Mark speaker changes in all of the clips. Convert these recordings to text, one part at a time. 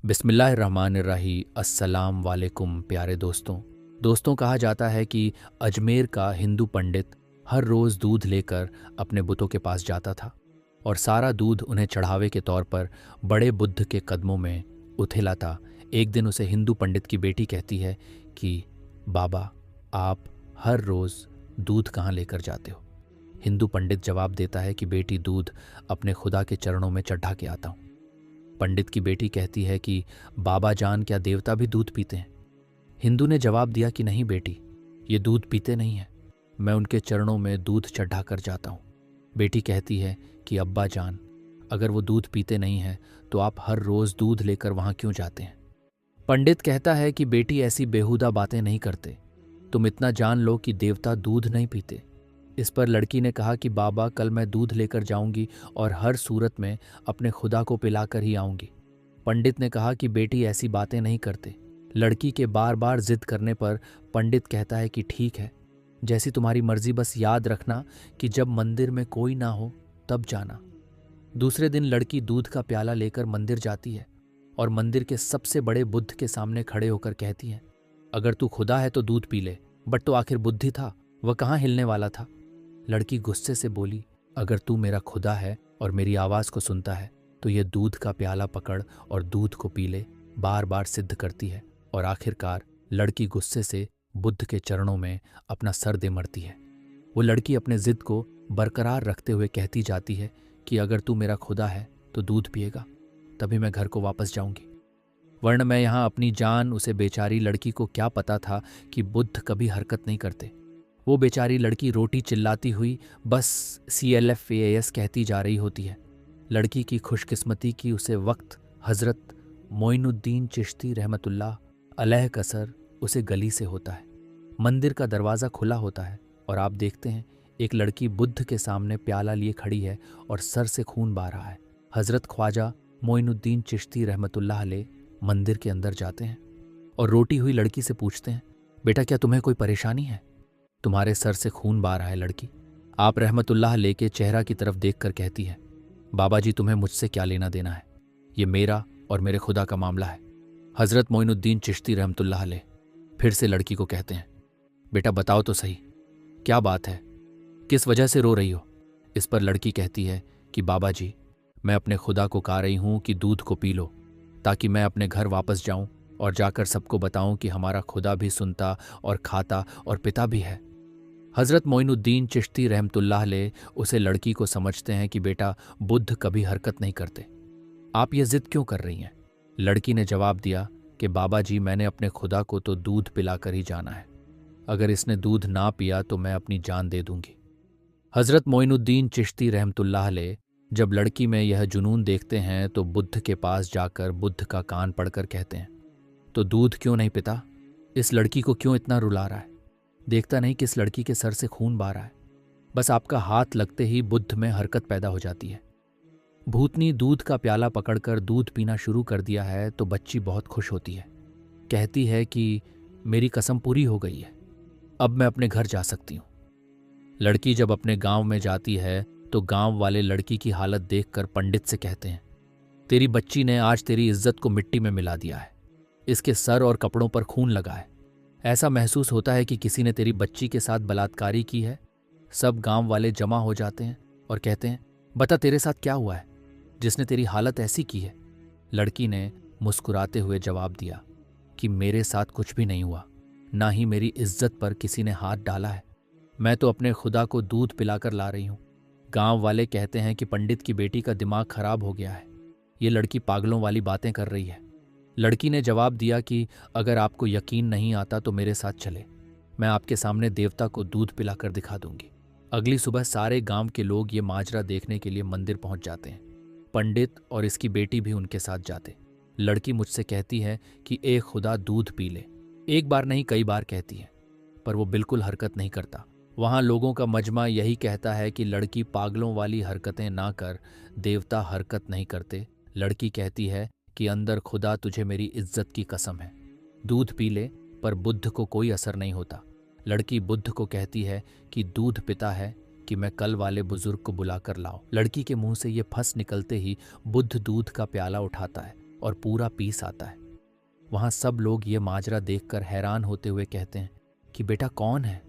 Speaker 1: बिस्मिल्लाहिर्रहमानिर्रहीम। अस्सलाम वालेकुम प्यारे दोस्तों कहा जाता है कि अजमेर का हिंदू पंडित हर रोज़ दूध लेकर अपने बुतों के पास जाता था और सारा दूध उन्हें चढ़ावे के तौर पर बड़े बुद्ध के कदमों में उथेलाता। एक दिन उसे हिंदू पंडित की बेटी कहती है कि बाबा, आप हर रोज़ दूध कहाँ लेकर जाते हो? हिंदू पंडित जवाब देता है कि बेटी, दूध अपने खुदा के चरणों में चढ़ा के आता हूँ। पंडित की बेटी कहती है कि बाबा जान, क्या देवता भी दूध पीते हैं? हिंदू ने जवाब दिया कि नहीं बेटी, ये दूध पीते नहीं हैं, मैं उनके चरणों में दूध चढ़ा कर जाता हूँ। बेटी कहती है कि अब्बा जान, अगर वो दूध पीते नहीं हैं तो आप हर रोज़ दूध लेकर वहाँ क्यों जाते हैं? पंडित कहता है कि बेटी, ऐसी बेहुदा बातें नहीं करते, तुम इतना जान लो कि देवता दूध नहीं पीते। इस पर लड़की ने कहा कि बाबा, कल मैं दूध लेकर जाऊंगी और हर सूरत में अपने खुदा को पिलाकर ही आऊंगी। पंडित ने कहा कि बेटी, ऐसी बातें नहीं करते। लड़की के बार बार जिद करने पर पंडित कहता है कि ठीक है, जैसी तुम्हारी मर्जी, बस याद रखना कि जब मंदिर में कोई ना हो तब जाना। दूसरे दिन लड़की दूध का प्याला लेकर मंदिर जाती है और मंदिर के सबसे बड़े बुद्ध के सामने खड़े होकर कहती है, अगर तू खुदा है तो दूध पी ले, बट तो आखिर बुद्धि था, वह कहाँ हिलने वाला था? लड़की गुस्से से बोली, अगर तू मेरा खुदा है और मेरी आवाज़ को सुनता है तो ये दूध का प्याला पकड़ और दूध को पी ले। बार बार सिद्ध करती है और आखिरकार लड़की गुस्से से बुद्ध के चरणों में अपना सर दे मरती है। वो लड़की अपने जिद को बरकरार रखते हुए कहती जाती है कि अगर तू मेरा खुदा है तो दूध पिएगा, तभी मैं घर को वापस जाऊंगी, वरना मैं यहाँ अपनी जान। उसे बेचारी लड़की को क्या पता था कि बुद्ध कभी हरकत नहीं करते। वो बेचारी लड़की रोटी चिल्लाती हुई बस CLFAS कहती जा रही होती है। लड़की की खुशकिस्मती की उसे वक्त हज़रत मोइनुद्दीन चिश्ती रहमतुल्लाह अलैह का सर उसे गली से होता है। मंदिर का दरवाज़ा खुला होता है और आप देखते हैं एक लड़की बुद्ध के सामने प्याला लिए खड़ी है और सर से खून बह रहा है। हज़रत ख्वाजा मोइनुद्दीन चिश्ती रहमतुल्लाह अलैह मंदिर के अंदर जाते हैं और रोटी हुई लड़की से पूछते हैं, बेटा, क्या तुम्हें कोई परेशानी है? तुम्हारे सर से खून बह रहा है। लड़की आप रहमतुल्लाह लेके चेहरा की तरफ देखकर कहती है, बाबा जी, तुम्हें मुझसे क्या लेना देना है? ये मेरा और मेरे खुदा का मामला है। हज़रत मोइनुद्दीन चिश्ती रहमतुल्लाह अलैह फिर से लड़की को कहते हैं, बेटा बताओ तो सही, क्या बात है, किस वजह से रो रही हो? इस पर लड़की कहती है कि बाबा जी, मैं अपने खुदा को कह रही हूँ कि दूध को पी लो, ताकि मैं अपने घर वापस जाऊं और जाकर सबको बताऊं कि हमारा खुदा भी सुनता और खाता और पिता भी है। हज़रत मोइनुद्दीन चिश्ती रहमतुल्लाह अलैह उसे लड़की को समझते हैं कि बेटा, बुद्ध कभी हरकत नहीं करते, आप ये जिद क्यों कर रही हैं? लड़की ने जवाब दिया कि बाबा जी, मैंने अपने खुदा को तो दूध पिलाकर ही जाना है, अगर इसने दूध ना पिया तो मैं अपनी जान दे दूंगी। हज़रत मोइनुद्दीन चिश्ती रहमतुल्लाह अलैह जब लड़की में यह जुनून देखते हैं तो बुद्ध के पास जाकर बुद्ध का कान पकड़कर कहते हैं, तो दूध क्यों नहीं पिता? इस लड़की को क्यों इतना रुला रहा है? देखता नहीं किस लड़की के सर से खून बह रहा है? बस आपका हाथ लगते ही बुद्ध में हरकत पैदा हो जाती है। भूतनी दूध का प्याला पकड़कर दूध पीना शुरू कर दिया है तो बच्ची बहुत खुश होती है, कहती है कि मेरी कसम पूरी हो गई है, अब मैं अपने घर जा सकती हूँ। लड़की जब अपने गांव में जाती है तो गांव वाले लड़की की हालत देखकर पंडित से कहते हैं, तेरी बच्ची ने आज तेरी इज्जत को मिट्टी में मिला दिया है, इसके सर और कपड़ों पर खून लगा है, ऐसा महसूस होता है कि किसी ने तेरी बच्ची के साथ बलात्कारी की है। सब गांव वाले जमा हो जाते हैं और कहते हैं, बता तेरे साथ क्या हुआ है जिसने तेरी हालत ऐसी की है? लड़की ने मुस्कुराते हुए जवाब दिया कि मेरे साथ कुछ भी नहीं हुआ, ना ही मेरी इज्जत पर किसी ने हाथ डाला है, मैं तो अपने खुदा को दूध पिलाकर ला रही हूँ। गांव वाले कहते हैं कि पंडित की बेटी का दिमाग खराब हो गया है, ये लड़की पागलों वाली बातें कर रही है। लड़की ने जवाब दिया कि अगर आपको यकीन नहीं आता तो मेरे साथ चले, मैं आपके सामने देवता को दूध पिलाकर दिखा दूंगी। अगली सुबह सारे गांव के लोग ये माजरा देखने के लिए मंदिर पहुंच जाते हैं। पंडित और इसकी बेटी भी उनके साथ जाते। लड़की मुझसे कहती है कि एक खुदा दूध पी ले, एक बार नहीं कई बार कहती है, पर वो बिल्कुल हरकत नहीं करता। वहाँ लोगों का मजमा यही कहता है कि लड़की पागलों वाली हरकतें ना कर, देवता हरकत नहीं करते। लड़की कहती है कि अंदर खुदा, तुझे मेरी इज्जत की कसम है, दूध पी ले, पर बुद्ध को कोई असर नहीं होता। लड़की बुद्ध को कहती है कि दूध पिता है कि मैं कल वाले बुजुर्ग को बुलाकर लाओ। लड़की के मुंह से ये फंस निकलते ही बुद्ध दूध का प्याला उठाता है और पूरा पीस आता है। वहाँ सब लोग ये माजरा देखकर हैरान होते हुए कहते हैं कि बेटा कौन है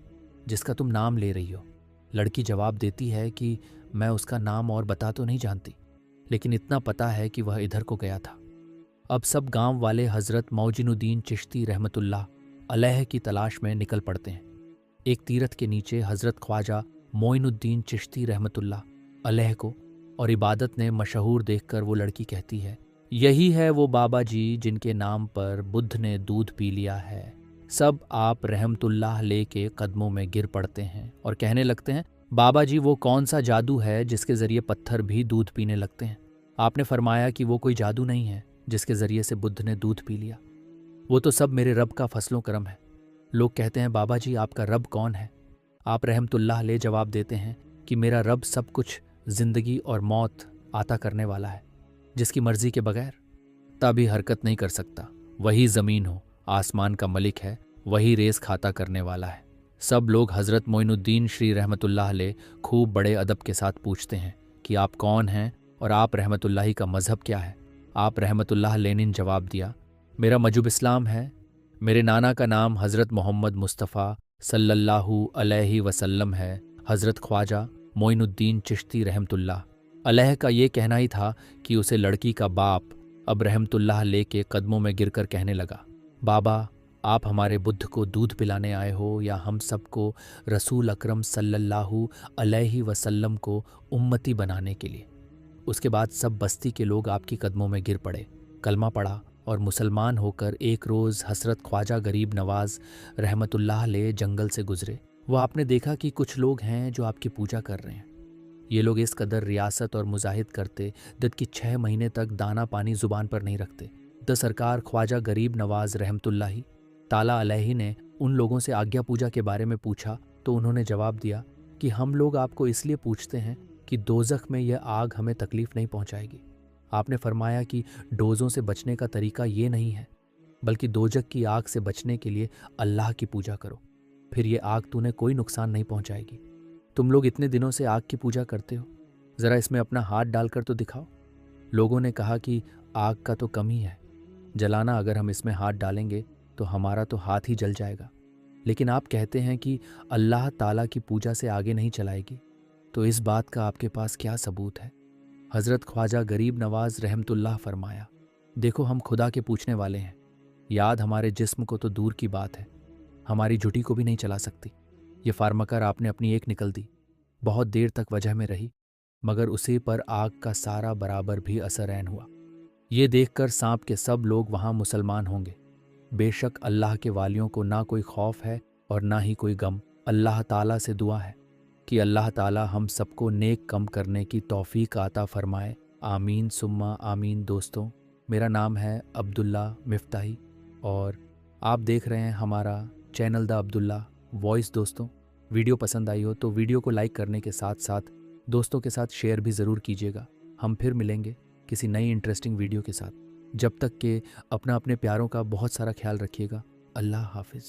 Speaker 1: जिसका तुम नाम ले रही हो। लड़की जवाब देती है कि मैं उसका नाम और बता तो नहीं जानती, लेकिन इतना पता है कि वह इधर को गया था। अब सब गांव वाले हजरत मौजिनुद्दीन चिश्ती रहमतुल्लाह अलैह की तलाश में निकल पड़ते हैं। एक तीरथ के नीचे हजरत ख्वाजा मोइनुद्दीन चिश्ती रहमतुल्लाह अलैह को और इबादत ने मशहूर देखकर वो लड़की कहती है, यही है वो बाबा जी जिनके नाम पर बुद्ध ने दूध पी लिया है। सब आप रहमतुल्लाह ले के कदमों में गिर पड़ते हैं और कहने लगते हैं, बाबा जी वो कौन सा जादू है जिसके जरिए पत्थर भी दूध पीने लगते हैं। आपने फरमाया कि वो कोई जादू नहीं है जिसके जरिए से बुद्ध ने दूध पी लिया, वो तो सब मेरे रब का फसलों करम है। लोग कहते हैं, बाबा जी आपका रब कौन है? आप रहमतुल्लाह ले जवाब देते हैं कि मेरा रब सब कुछ जिंदगी और मौत आता करने वाला है, जिसकी मर्जी के बगैर तभी हरकत नहीं कर सकता। वही ज़मीन हो आसमान का मलिक है, वही रेस खाता करने वाला है। सब लोग हज़रत मोइनुद्दीन श्री रहमतुल्लाह ले खूब बड़े अदब के साथ पूछते हैं कि आप कौन हैं और आप रहमतुल्लाही का मज़हब क्या है। आप रहमतुल्लाह लेनिन जवाब दिया, मेरा मजहब इस्लाम है। मेरे नाना का नाम हज़रत मोहम्मद मुस्तफ़ा सल्लल्लाहु अलैहि वसल्लम है। हज़रत ख्वाजा मोइनुद्दीन चिश्ती रहमतुल्लाह अलैह का ये कहना ही था कि उसे लड़की का बाप अब रहमतुल्लाह लेके कदमों में गिरकर कहने लगा, बाबा आप हमारे बुद्ध को दूध पिलाने आए हो या हम सबको रसूल अकरम सल्लल्लाहु अलैहि वसल्लम को उम्मती बनाने के लिए। उसके बाद सब बस्ती के लोग आपकी कदमों में गिर पड़े, कलमा पढ़ा और मुसलमान होकर एक रोज़ हज़रत ख्वाजा गरीब नवाज रहमतुल्लाह ले जंगल से गुजरे। वह आपने देखा कि कुछ लोग हैं जो आपकी पूजा कर रहे हैं। ये लोग इस कदर रियासत और मुजाहिद करते दद की 6 महीने तक दाना पानी जुबान पर नहीं रखते। द सरकार ख्वाजा गरीब नवाज रहमतुल्लाही ताला अलैहि ने उन लोगों से आज्ञा पूजा के बारे में पूछा तो उन्होंने जवाब दिया कि हम लोग आपको इसलिए पूछते हैं कि दोज़ख में यह आग हमें तकलीफ नहीं पहुंचाएगी। आपने फरमाया कि डोज़ों से बचने का तरीका ये नहीं है, बल्कि दोज़ख की आग से बचने के लिए अल्लाह की पूजा करो, फिर ये आग तूने कोई नुकसान नहीं पहुंचाएगी। तुम लोग इतने दिनों से आग की पूजा करते हो, ज़रा इसमें अपना हाथ डालकर तो दिखाओ। लोगों ने कहा कि आग का तो कम ही है, जलाना अगर हम इसमें हाथ डालेंगे तो हमारा तो हाथ ही जल जाएगा, लेकिन आप कहते हैं कि अल्लाह ताला की पूजा से आगे नहीं चलाएगी, तो इस बात का आपके पास क्या सबूत है? हज़रत ख्वाजा गरीब नवाज रहमतुल्लाह फरमाया, देखो हम खुदा के पूछने वाले हैं। याद हमारे जिस्म को तो दूर की बात है, हमारी जुटी को भी नहीं चला सकती। ये फार्मकर आपने अपनी एक निकल दी, बहुत देर तक वजह में रही, मगर उसी पर आग का सारा बराबर भी असर ऐन हुआ। ये देखकर सांप के सब लोग वहाँ मुसलमान होंगे। बेशक अल्लाह के वालियों को ना कोई खौफ है और ना ही कोई गम। अल्लाह ताला से दुआ है कि अल्लाह ताला हम सबको नेक कम करने की तौफीक आता फरमाए। आमीन सुम्मा आमीन। दोस्तों, मेरा नाम है अब्दुल्ला मिफ्ताही और आप देख रहे हैं हमारा चैनल द अब्दुल्ला वॉइस। दोस्तों, वीडियो पसंद आई हो तो वीडियो को लाइक करने के साथ साथ दोस्तों के साथ शेयर भी ज़रूर कीजिएगा। हम फिर मिलेंगे किसी नई इंटरेस्टिंग वीडियो के साथ। जब तक के अपने प्यारों का बहुत सारा ख्याल रखिएगा। अल्लाह हाफिज़।